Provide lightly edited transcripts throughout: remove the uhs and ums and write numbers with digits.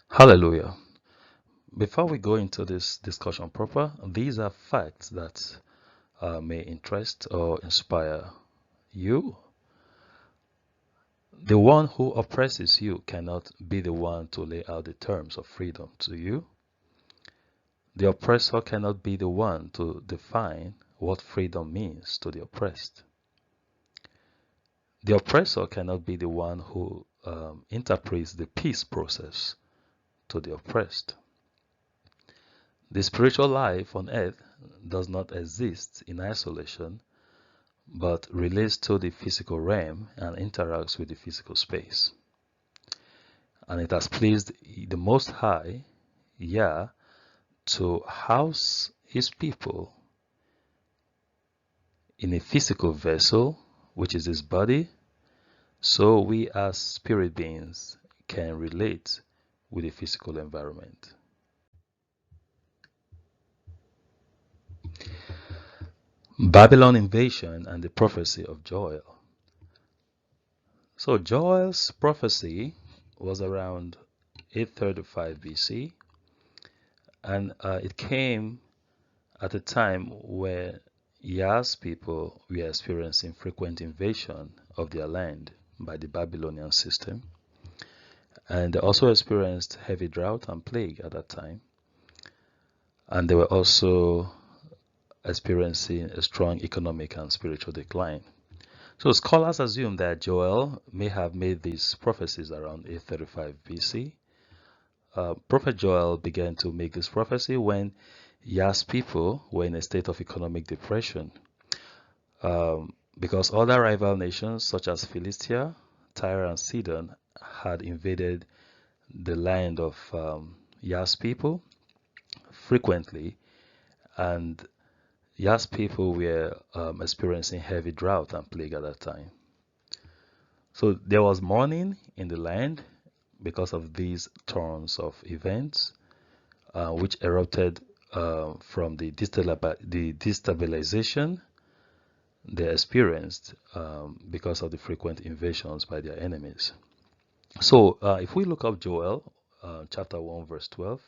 Hallelujah. Before we go into this discussion proper, these are facts that may interest or inspire you. The one who oppresses you cannot be the one to lay out the terms of freedom to you. The oppressor cannot be the one to define what freedom means to the oppressed. The oppressor cannot be the one who interprets the peace process to the oppressed. The spiritual life on earth does not exist in isolation, but relates to the physical realm and interacts with the physical space. And it has pleased the Most High, Yah, to house his people in a physical vessel, which is his body, so we as spirit beings can relate with the physical environment. Babylon invasion and the prophecy of Joel. So Joel's prophecy was around 835 BC, and it came at a time where Yah's people were experiencing frequent invasion of their land by the Babylonian system, and they also experienced heavy drought and plague at that time, and they were also experiencing a strong economic and spiritual decline. So scholars assume that Joel may have made these prophecies around 835 BC. Prophet Joel began to make this prophecy when Yah's people were in a state of economic depression, because other rival nations such as Philistia, Tyre, and Sidon had invaded the land of Yah's people frequently, and Yah's people were experiencing heavy drought and plague at that time. So there was mourning in the land because of these turns of events, which erupted from the destabilization they experienced because of the frequent invasions by their enemies. So if we look up Joel chapter 1 verse 12,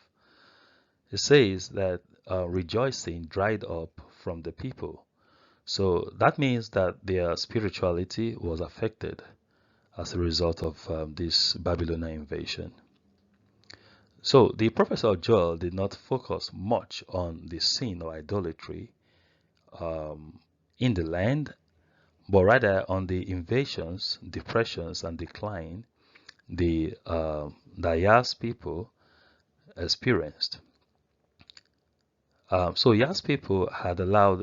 it says that rejoicing dried up from the people. So that means that their spirituality was affected as a result of this Babylonian invasion. So the prophet of Joel did not focus much on the sin or idolatry in the land, but rather on the invasions, depressions, and decline the Yah's people experienced. So Yah's people had allowed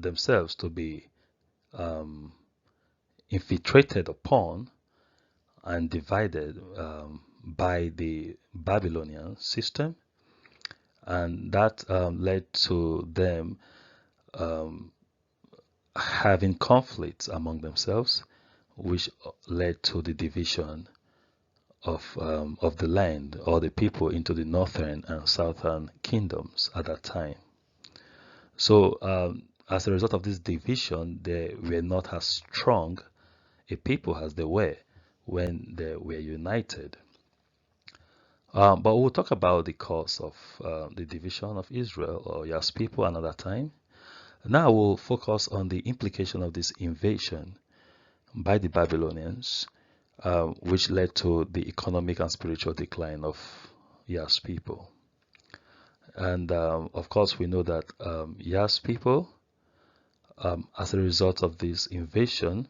themselves to be um, infiltrated upon and divided by the Babylonian system, and that led to them um, having conflicts among themselves, which led to the division of the land or the people into the northern and southern kingdoms at that time. So as a result of this division, they were not as strong a people as they were when they were united. But we'll talk about the cause of the division of Israel or Yah's people another time. Now we'll focus on the implication of this invasion by the Babylonians, which led to the economic and spiritual decline of Yah's people. And of course, we know that Yah's people, as a result of this invasion,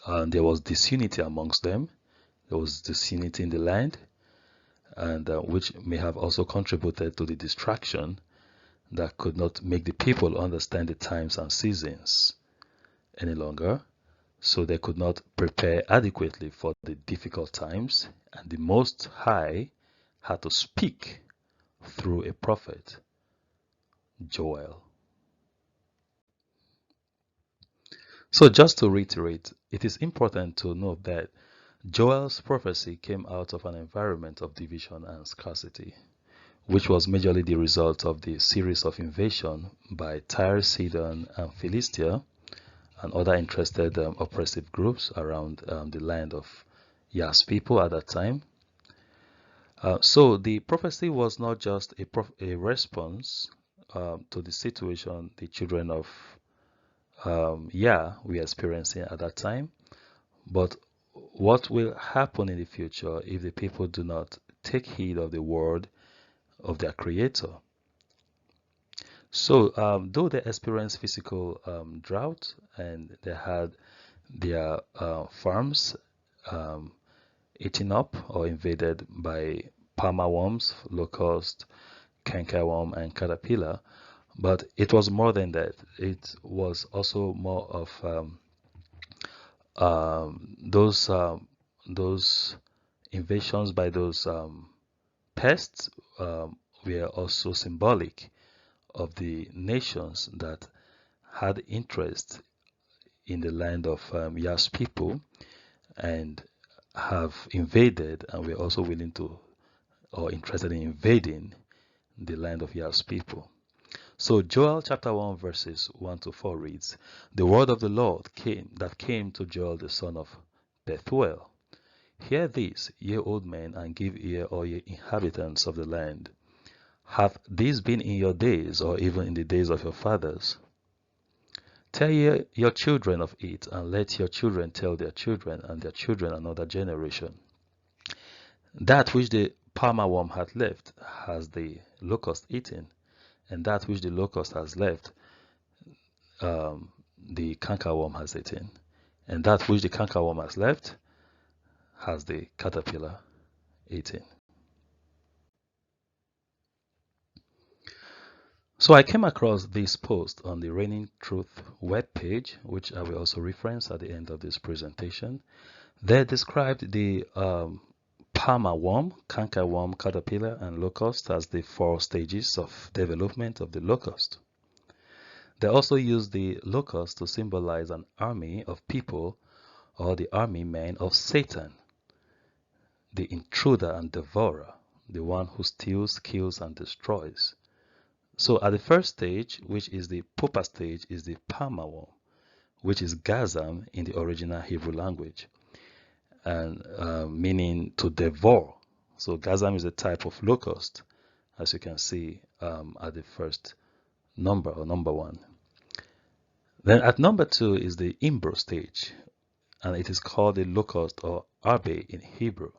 there was disunity amongst them. There was disunity in the land, and which may have also contributed to the distraction that could not make the people understand the times and seasons any longer. So they could not prepare adequately for the difficult times, and the Most High had to speak through a prophet, Joel. So just to reiterate, it is important to note that Joel's prophecy came out of an environment of division and scarcity, which was majorly the result of the series of invasion by Tyre, Sidon, and Philistia, and other interested oppressive groups around the land of Yah's people at that time. So the prophecy was not just a response to the situation the children of we are experiencing at that time, but what will happen in the future if the people do not take heed of the word of their Creator. So, though they experienced physical drought and they had their farms um, eaten up or invaded by palmer worms, locust, cankerworm, and caterpillar, but it was more than that. It was also more of um, those um, those invasions by those pests were also symbolic of the nations that had interest in the land of Yah's people and have invaded and were also willing to or interested in invading the land of Yah's people. So Joel chapter 1 verses 1 to 4 reads, "The word of the Lord came to Joel the son of Bethuel. Hear this, ye old men, and give ear, all ye inhabitants of the land. Hath this been in your days, or even in the days of your fathers? Tell ye your children of it, and let your children tell their children, and their children another generation. That which the palmer worm hath left has the locust eaten, and that which the locust has left, the cankerworm has eaten, and that which the cankerworm has left has the caterpillar eaten." So I came across this post on the Reigning Truth webpage, which I will also reference at the end of this presentation. They described the palmer worm, cankerworm, caterpillar, and locust as the 4 stages of development of the locust. They also used the locust to symbolize an army of people or the army men of Satan, the intruder and devourer, the one who steals, kills, and destroys. So at the first stage, which is the pupa stage, is the palmer worm, which is gazam in the original Hebrew language, and meaning to devour. So gazam is a type of locust, as you can see at the first number or number 1. Then at number 2 is the imbro stage, and it is called the locust or arbe in Hebrew,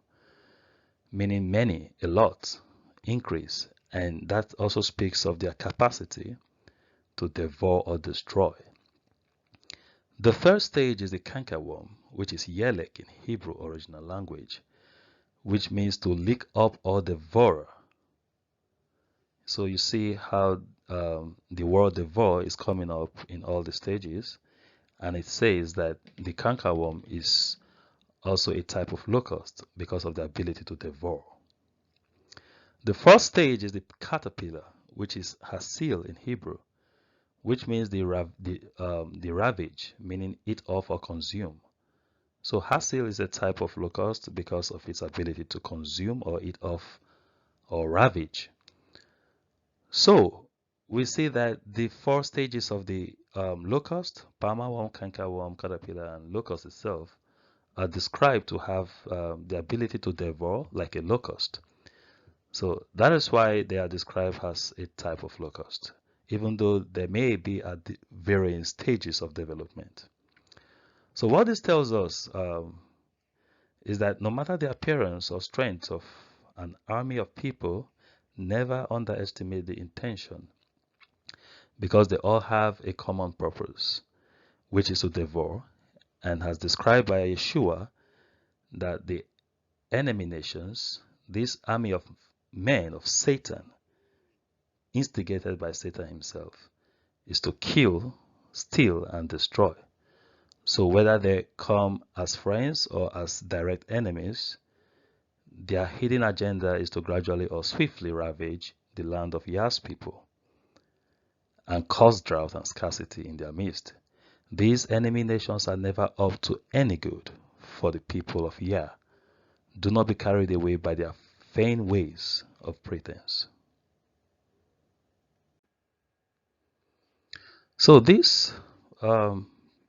meaning many, a lot, increase, and that also speaks of their capacity to devour or destroy. The third stage is the cankerworm, which is yelek in Hebrew original language, which means to lick up or devour. So you see how the word devour is coming up in all the stages, and it says that the cankerworm is also a type of locust because of the ability to devour. The first stage is the caterpillar, which is hasil in Hebrew, which means the ravage, meaning eat off or consume. So hasil is a type of locust because of its ability to consume or eat off or ravage. So we see that the 4 stages of the locust, palmer worm, cankerworm, caterpillar, and locust itself, are described to have the ability to devour like a locust. So that is why they are described as a type of locust, even though they may be at the varying stages of development. So what this tells us is that no matter the appearance or strength of an army of people, never underestimate the intention, because they all have a common purpose, which is to devour, and as described by Yeshua, that the enemy nations, this army of men of Satan, instigated by Satan himself, is to kill, steal, and destroy. So whether they come as friends or as direct enemies, their hidden agenda is to gradually or swiftly ravage the land of Yah's people and cause drought and scarcity in their midst. These enemy nations are never up to any good for the people of Yah. Do not be carried away by their vain ways of pretense. So this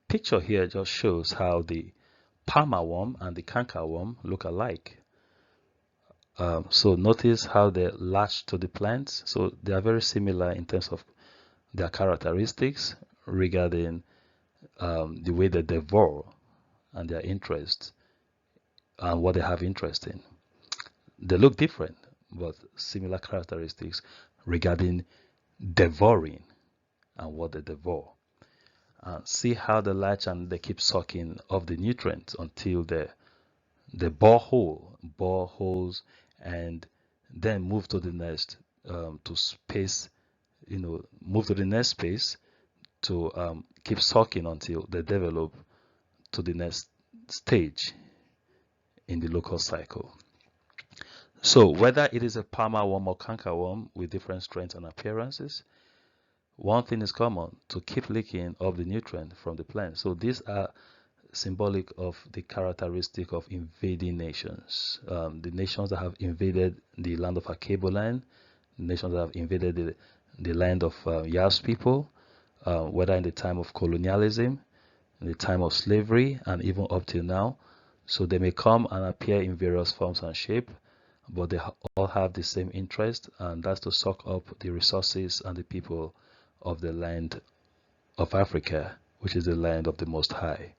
picture here just shows how the palmer worm and the canker worm look alike. So notice how they latch to the plants. So they are very similar in terms of their characteristics regarding the way they devour and their interests and what they have interest in. They look different, but similar characteristics regarding devouring and what they devour. See how they latch and they keep sucking of the nutrients until they bore holes, and then move to the next to space, move to the next space to keep sucking until they develop to the next stage in the locust cycle. So whether it is a palmer worm or canker worm with different strengths and appearances, one thing is common: to keep leaking of the nutrient from the plant. So these are symbolic of the characteristic of invading nations. The nations that have invaded the land of Akebuland, the nations that have invaded the land of Yas people, whether in the time of colonialism, in the time of slavery, and even up till now. So they may come and appear in various forms and shape, but they all have the same interest, and that's to suck up the resources and the people of the land of Africa, which is the land of the Most High.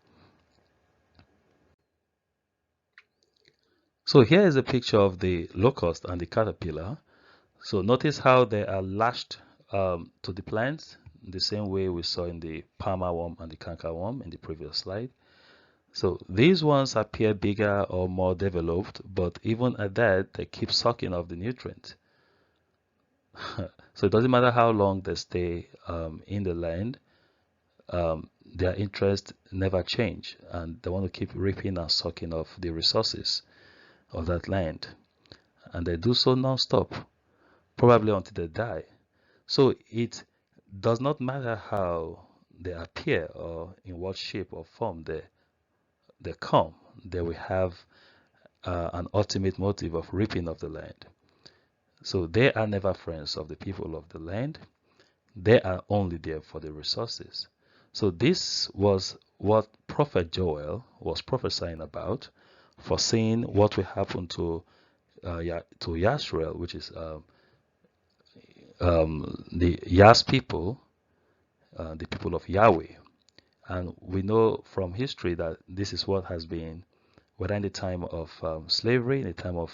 So here is a picture of the locust and the caterpillar. So notice how they are lashed to the plants the same way we saw in the palmer worm and the canker worm in the previous slide. So these ones appear bigger or more developed, but even at that, they keep sucking off the nutrient. So it doesn't matter how long they stay in the land, their interest never change, and they want to keep reaping and sucking off the resources of that land, and they do so non-stop, probably until they die. So it does not matter how they appear or in what shape or form they come, they will have an ultimate motive of reaping of the land. So they are never friends of the people of the land. They are only there for the resources. So this was what Prophet Joel was prophesying about, foreseeing what will happen to Yasrael, which is the Yas people, the people of Yahweh. And we know from history that this is what has been, whether in the time of slavery, in the time of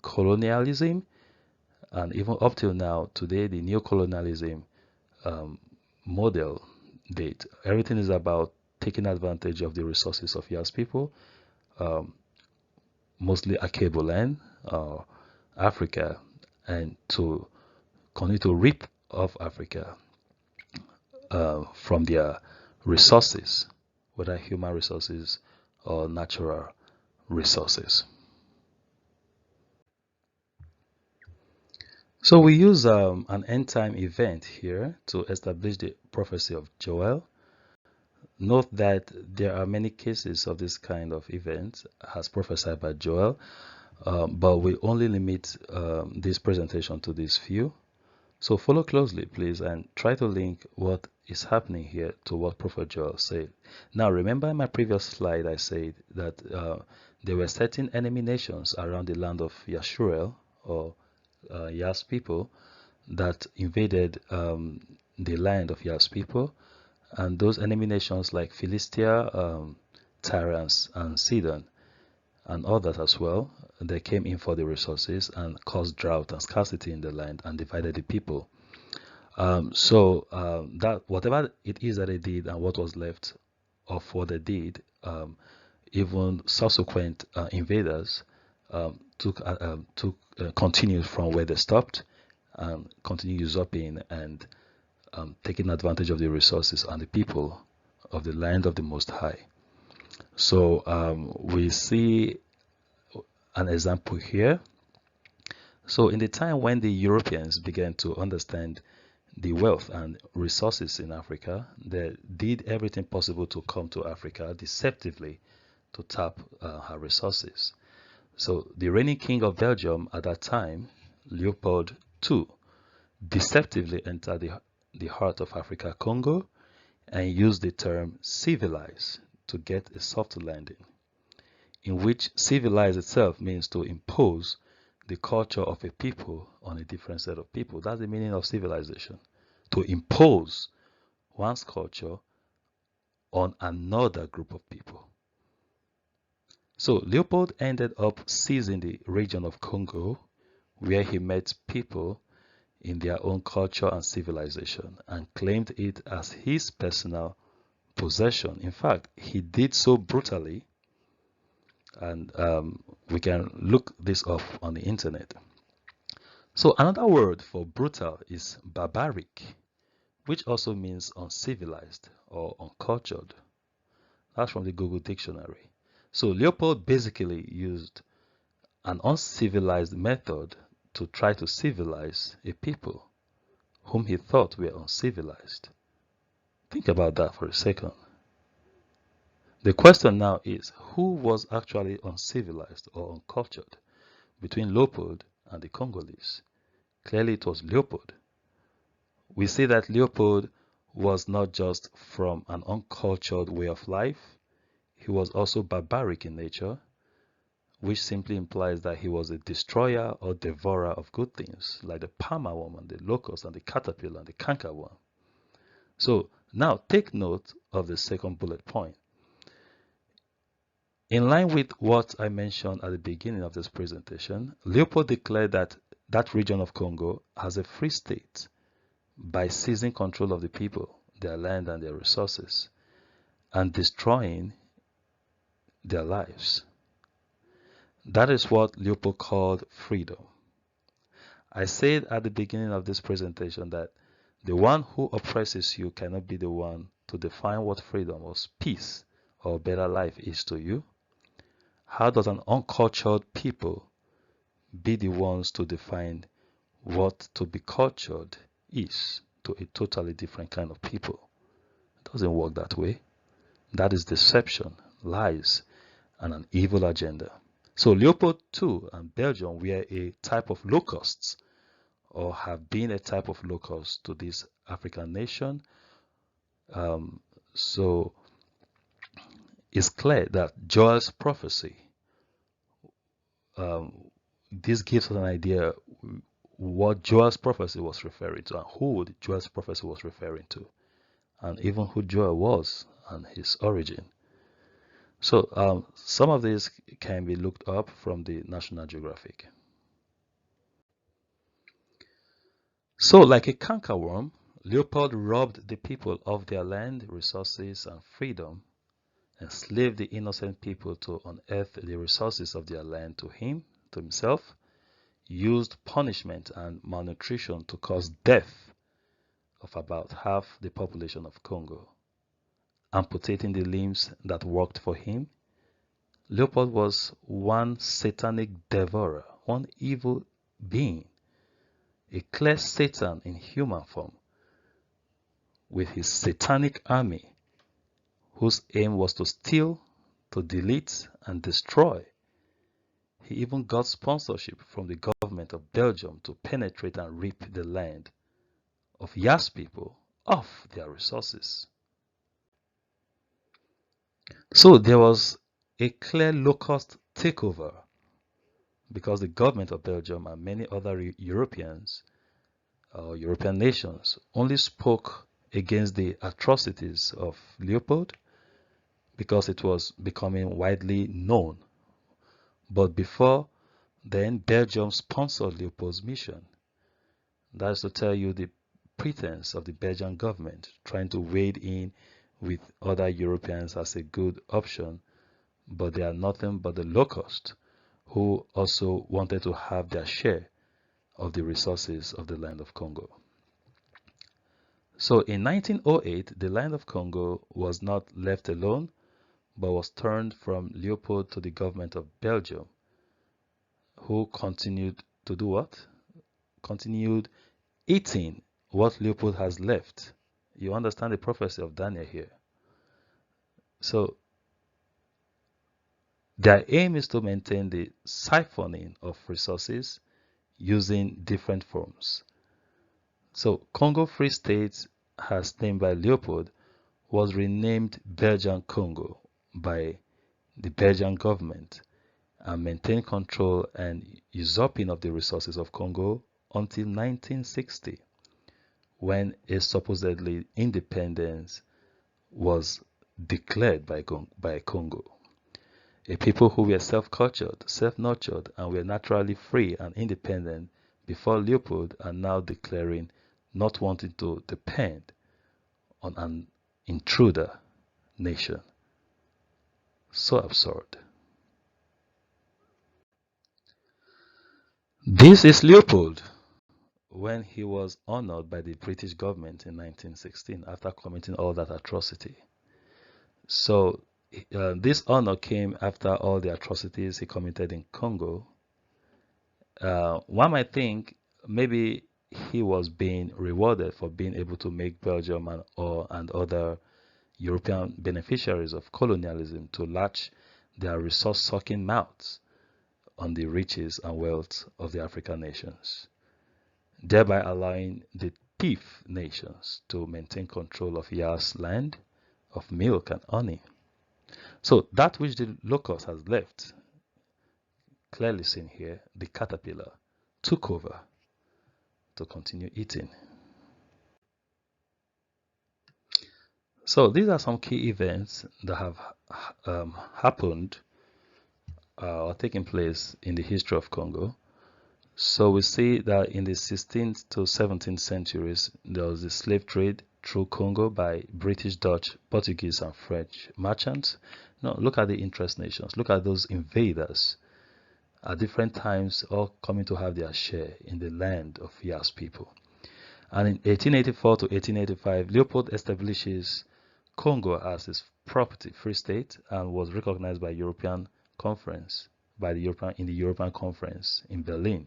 colonialism, and even up till now, today, the neo-colonialism um, model date. Everything is about taking advantage of the resources of Yas people, um, mostly Akebo land, Africa, and to continue to reap of Africa from their resources, whether human resources or natural resources. So we use an end time event here to establish the prophecy of Joel. Note that there are many cases of this kind of event as prophesied by Joel, but we only limit this presentation to these few. So follow closely, please, and try to link what is happening here to what Prophet Joel said. Now, remember in my previous slide, I said that there were certain enemy nations around the land of Yashurel, or Yas people, that invaded the land of Yas people, and those enemy nations like Philistia, Tyre, and Sidon, and others as well, they came in for the resources and caused drought and scarcity in the land and divided the people. That whatever it is that they did and what was left of what they did, even subsequent invaders continued from where they stopped, and continued usurping and taking advantage of the resources and the people of the land of the Most High. So we see an example here. So in the time when the Europeans began to understand the wealth and resources in Africa, they did everything possible to come to Africa deceptively to tap her resources. So the reigning king of Belgium at that time, Leopold II, deceptively entered the heart of Africa, Congo, and used the term civilize to get a soft landing. in which civilize itself means to impose the culture of a people on a different set of people. That's the meaning of civilization. To impose one's culture on another group of people. So Leopold ended up seizing the region of Congo, where he met people in their own culture and civilization, and claimed it as his personal possession. In fact, he did so brutally, and we can look this up on the internet. So another word for brutal is barbaric, which also means uncivilized or uncultured. That's from the Google Dictionary. So Leopold basically used an uncivilized method to try to civilize a people whom he thought were uncivilized. Think about that for a second. The question now is, who was actually uncivilized or uncultured between Leopold and the Congolese? Clearly it was Leopold. We see that Leopold was not just from an uncultured way of life, he was also barbaric in nature, which simply implies that he was a destroyer or devourer of good things, like the palmer worm and the locust and the caterpillar and the cankerworm. So now take note of the second bullet point. In line with what I mentioned at the beginning of this presentation, Leopold declared that that region of Congo has a free state by seizing control of the people, their land and their resources, and destroying their lives. That is what Leopold called freedom. I said at the beginning of this presentation that the one who oppresses you cannot be the one to define what freedom or peace or better life is to you. How does an uncultured people be the ones to define what to be cultured is to a totally different kind of people? It doesn't work that way. That is deception, lies, and an evil agenda. So Leopold II and Belgium were a type of locusts, or have been a type of locust to this African nation. So it's clear that Joel's prophecy, this gives us an idea what Joel's prophecy was referring to and who Joel's prophecy was referring to, and even who Joel was and his origin. So some of these can be looked up from the National Geographic. So like a cankerworm, Leopold robbed the people of their land, resources, and freedom, enslaved the innocent people to unearth the resources of their land to himself, used punishment and malnutrition to cause death of about half the population of Congo, amputating the limbs that worked for him. Leopold was one satanic devourer, one evil being, a clear Satan in human form, with his satanic army, whose aim was to steal, to delete, and destroy. He even got sponsorship from the government of Belgium to penetrate and rip the land of Yas people of their resources. So there was a clear locust takeover because the government of Belgium and many other European nations only spoke against the atrocities of Leopold because it was becoming widely known. But before then, Belgium sponsored Leopold's mission. That is to tell you the pretense of the Belgian government trying to wade in with other Europeans as a good option, but they are nothing but the locusts who also wanted to have their share of the resources of the land of Congo. So in 1908, the land of Congo was not left alone, but was turned from Leopold to the government of Belgium, who continued to do what? Continued eating what Leopold has left. You understand the prophecy of Daniel here. So their aim is to maintain the siphoning of resources using different forms. So Congo Free State, as named by Leopold, was renamed Belgian Congo by the Belgian government and maintained control and usurping of the resources of Congo until 1960, when a supposedly independence was declared by Congo. A people who were self-cultured, self-nurtured, and were naturally free and independent before Leopold are now declaring not wanting to depend on an intruder nation. So absurd. This is Leopold when he was honored by the British government in 1916 after committing all that atrocity. So this honor came after all the atrocities he committed in Congo. One might think maybe he was being rewarded for being able to make Belgium and other European beneficiaries of colonialism to latch their resource-sucking mouths on the riches and wealth of the African nations, thereby allowing the thief nations to maintain control of Yar's land, of milk and honey. So that which the locust has left, clearly seen here, the caterpillar, took over to continue eating. So these are some key events that have happened or taken place in the history of Congo. So we see that in the 16th to 17th centuries, there was the slave trade through Congo by British, Dutch, Portuguese, and French merchants. Now, look at the interest nations. Look at those invaders at different times, all coming to have their share in the land of Yar's people. And in 1884 to 1885, Leopold establishes Congo as his property, free state, and was recognized by European Conference, in the European Conference in Berlin.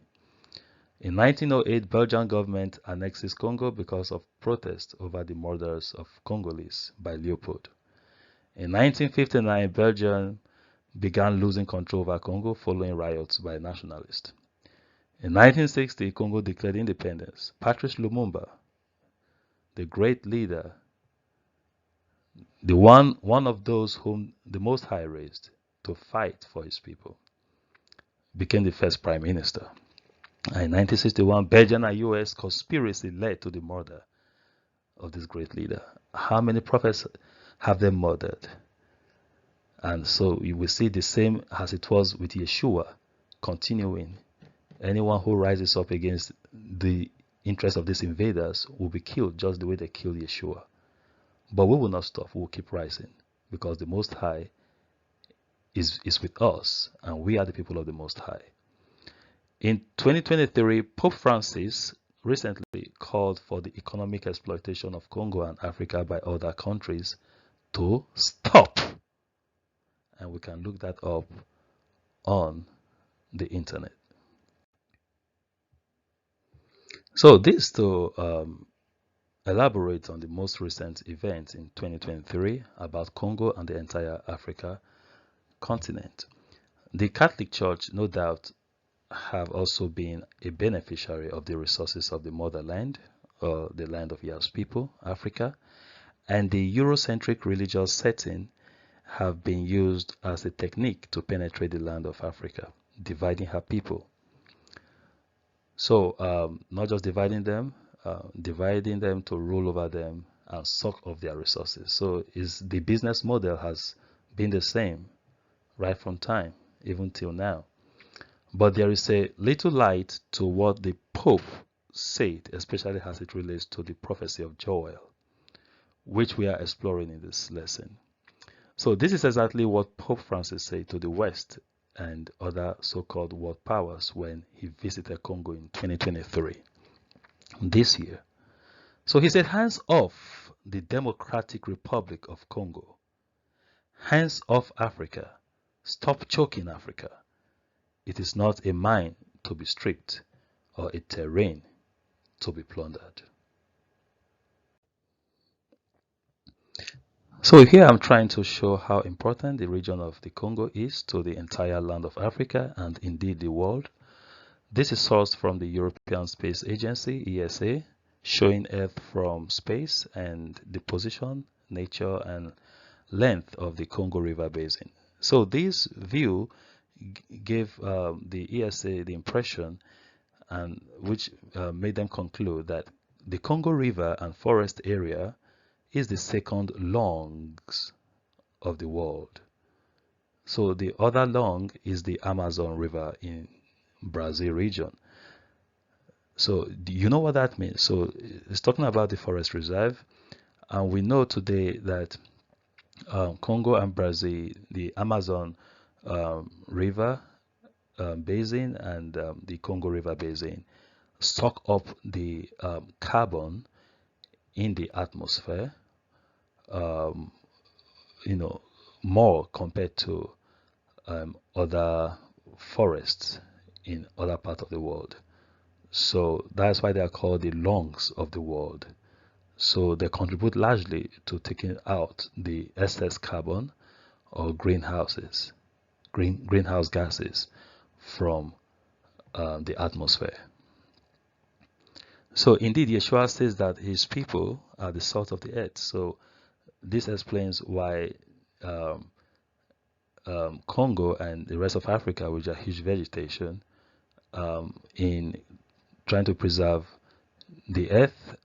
In 1908, Belgian government annexes Congo because of protest over the murders of Congolese by Leopold. In 1959, Belgium began losing control over Congo following riots by nationalists. In 1960, Congo declared independence. Patrice Lumumba, the great leader, the one of those whom the Most High raised to fight for his people, became the first prime minister. And in 1961, Belgium and US conspiracy led to the murder of this great leader. How many prophets have they murdered? And so you will see the same as it was with Yeshua continuing. Anyone who rises up against the interest of these invaders will be killed just the way they killed Yeshua. But we will not stop. We will keep rising because the Most High is with us and we are the people of the Most High. In 2023, Pope Francis recently called for the economic exploitation of Congo and Africa by other countries to stop. And we can look that up on the internet. So this to elaborate on the most recent events in 2023 about Congo and the entire Africa continent. The Catholic Church, no doubt, have also been a beneficiary of the resources of the motherland, or the land of Yar's people, Africa, and the Eurocentric religious setting have been used as a technique to penetrate the land of Africa, dividing her people. So not just dividing them to rule over them and suck off their resources. So the business model has been the same right from time, even till now. But there is a little light to what the Pope said, especially as it relates to the prophecy of Joel, which we are exploring in this lesson. So this is exactly what Pope Francis said to the West and other so-called world powers when he visited Congo in 2023, this year. So he said, hands off the Democratic Republic of Congo. Hands off Africa. Stop choking Africa. It is not a mine to be stripped or a terrain to be plundered. So here I'm trying to show how important the region of the Congo is to the entire land of Africa and indeed the world. This is sourced from the European Space Agency, ESA, showing Earth from space and the position, nature, and length of the Congo River Basin. So this view gave the ESA the impression, and which made them conclude that the Congo River and forest area is the second lungs of the world. So the other lung is the Amazon River in Brazil region. So do you know what that means? So it's talking about the forest reserve, and we know today that Congo and Brazil, the Amazon River basin and the Congo River basin suck up the carbon in the atmosphere, um, you know, more compared to other forests in other parts of the world. So that's why they are called the lungs of the world. So they contribute largely to taking out the excess carbon or greenhouse gases from the atmosphere. So indeed, Yeshua says that his people are the salt of the earth. So this explains why um, Congo and the rest of Africa, which are huge vegetation, in trying to preserve the earth,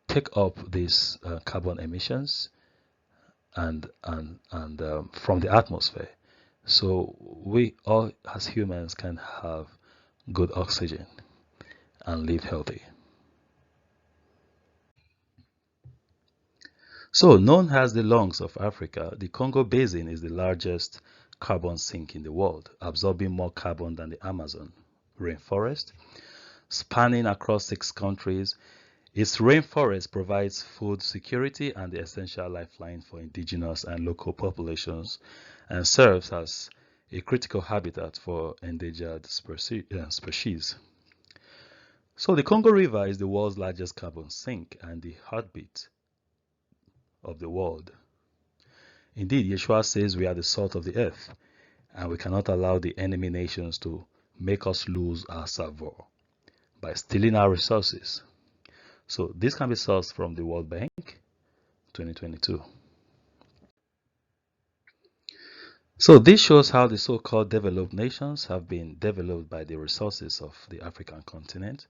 take up these carbon emissions and from the atmosphere, so we all as humans can have good oxygen and live healthy. So, known as the lungs of Africa, the Congo Basin is the largest carbon sink in the world, absorbing more carbon than the Amazon rainforest. Spanning across 6 countries, its rainforest provides food security and the essential lifeline for indigenous and local populations, and serves as a critical habitat for endangered species. So the Congo River is the world's largest carbon sink and the heartbeat of the world. Indeed, Yeshua says we are the salt of the earth, and we cannot allow the enemy nations to make us lose our savor by stealing our resources. So this can be sourced from the World Bank 2022. So this shows how the so-called developed nations have been developed by the resources of the African continent.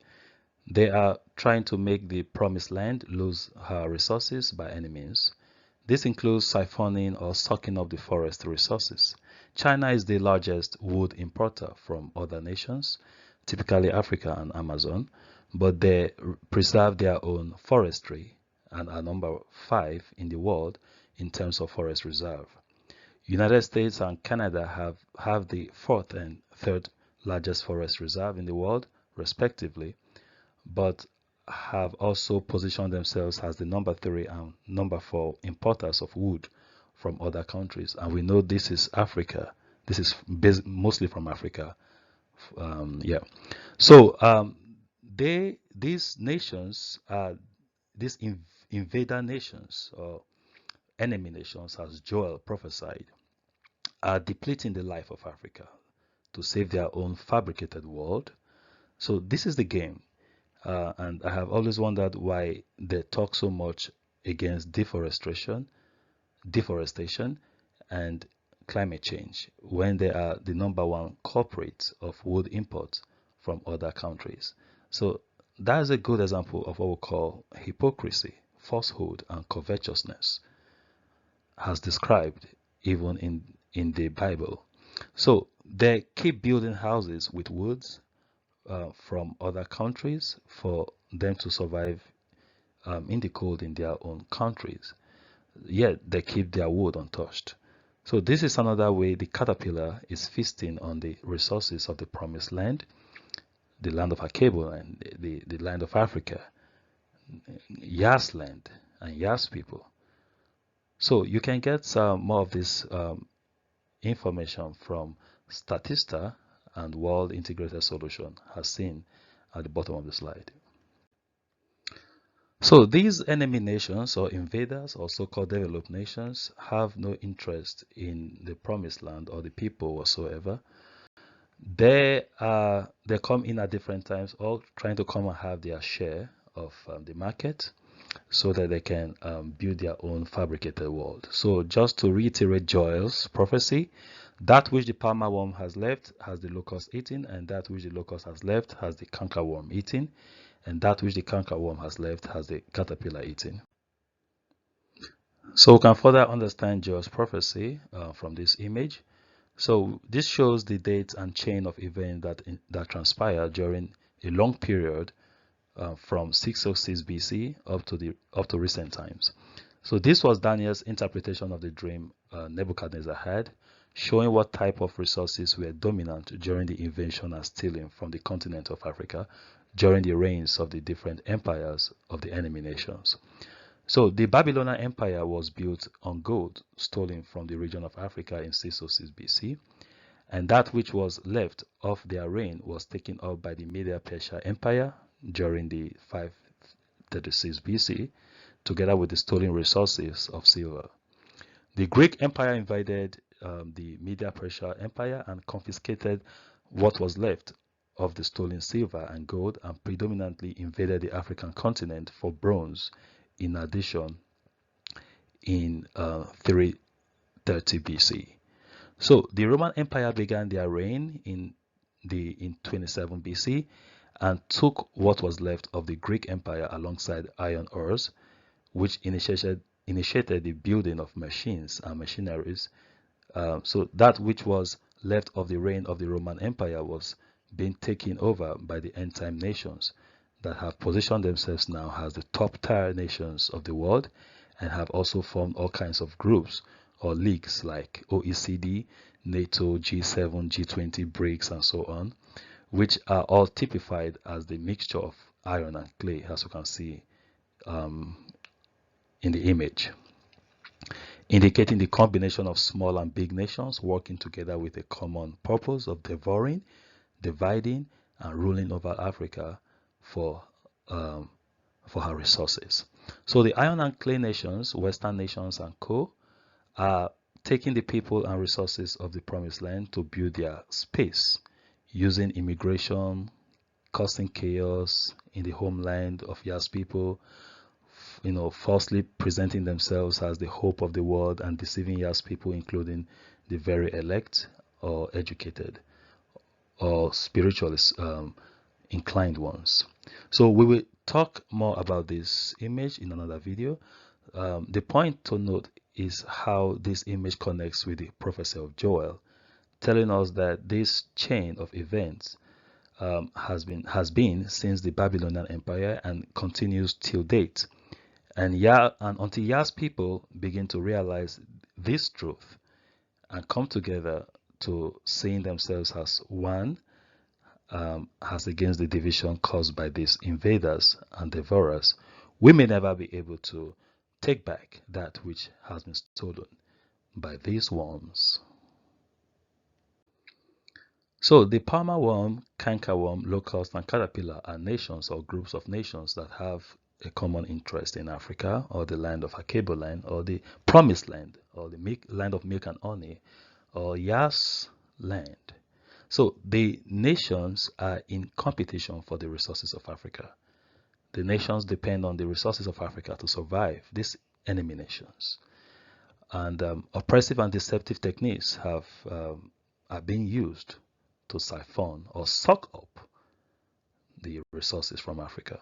They are trying to make the promised land lose her resources by any means. This includes siphoning or sucking up the forest resources. China is the largest wood importer from other nations, typically Africa and Amazon, but they preserve their own forestry and are number 5 in the world in terms of forest reserve. United States and Canada have the fourth and third largest forest reserve in the world, respectively, but have also positioned themselves as the number 3 and number 4 importers of wood from other countries. And we know this is Africa. This is mostly from Africa. Yeah. So these nations are these invader nations or enemy nations, as Joel prophesied, are depleting the life of Africa to save their own fabricated world. So this is the game. And I have always wondered why they talk so much against deforestation, and climate change when they are the number one culprit of wood imports from other countries. So that is a good example of what we call hypocrisy, falsehood, and covetousness, as described even in the Bible. So they keep building houses with woods from other countries for them to survive in the cold in their own countries. Yet they keep their wood untouched. So this is another way the caterpillar is feasting on the resources of the promised land, the land of Akebo and the land of Africa, Yas land and Yas people. So you can get some more of this information from Statista and World Integrated Solution, as seen at the bottom of the slide. So these enemy nations or invaders or so-called developed nations have no interest in the promised land or the people whatsoever. They come in at different times, all trying to come and have their share of the market. so that they can build their own fabricated world. So just to reiterate Joel's prophecy, that which the palmer worm has left has the locust eaten, and that which the locust has left has the cankerworm eaten, and that which the cankerworm has left has the caterpillar eaten. So we can further understand Joel's prophecy from this image. So this shows the date and chain of events that transpired during a long period from 606 BC up to recent times. So this was Daniel's interpretation of the dream Nebuchadnezzar had, showing what type of resources were dominant during the invasion and stealing from the continent of Africa during the reigns of the different empires of the enemy nations. So the Babylonian Empire was built on gold stolen from the region of Africa in 606 BC, and that which was left of their reign was taken up by the Media-Persia Empire during the 536 BC, together with the stolen resources of silver. The Greek Empire invaded the Media-Persia Empire and confiscated what was left of the stolen silver and gold, and predominantly invaded the African continent for bronze in addition in 330 BC. So the Roman Empire began their reign in 27 BC and took what was left of the Greek Empire alongside iron ores, which initiated the building of machines and machineries. So that which was left of the reign of the Roman Empire was being taken over by the end time nations that have positioned themselves now as the top tier nations of the world, and have also formed all kinds of groups or leagues like OECD, NATO, G7, G20, BRICS, and so on, which are all typified as the mixture of iron and clay, as you can see in the image, indicating the combination of small and big nations working together with a common purpose of devouring, dividing, and ruling over Africa for her resources. So the iron and clay nations, Western nations and co, are taking the people and resources of the promised land to build their space, using immigration, causing chaos in the homeland of Yas people, falsely presenting themselves as the hope of the world and deceiving Yas people, including the very elect or educated or spiritually inclined ones. So we will talk more about this image in another video. The point to note is how this image connects with the prophecy of Joel, telling us that this chain of events has been since the Babylonian Empire and continues till date. And until Yah's people begin to realize this truth and come together to seeing themselves as one, as against the division caused by these invaders and devourers, we may never be able to take back that which has been stolen by these worms. So the palmer worm, cankerworm, locust, and caterpillar are nations or groups of nations that have a common interest in Africa, or the land of Akebuland, or the promised land, or the land of milk and honey, or Yas land. So the nations are in competition for the resources of Africa. The nations depend on the resources of Africa to survive, these enemy nations. And oppressive and deceptive techniques are being used to siphon or suck up the resources from Africa.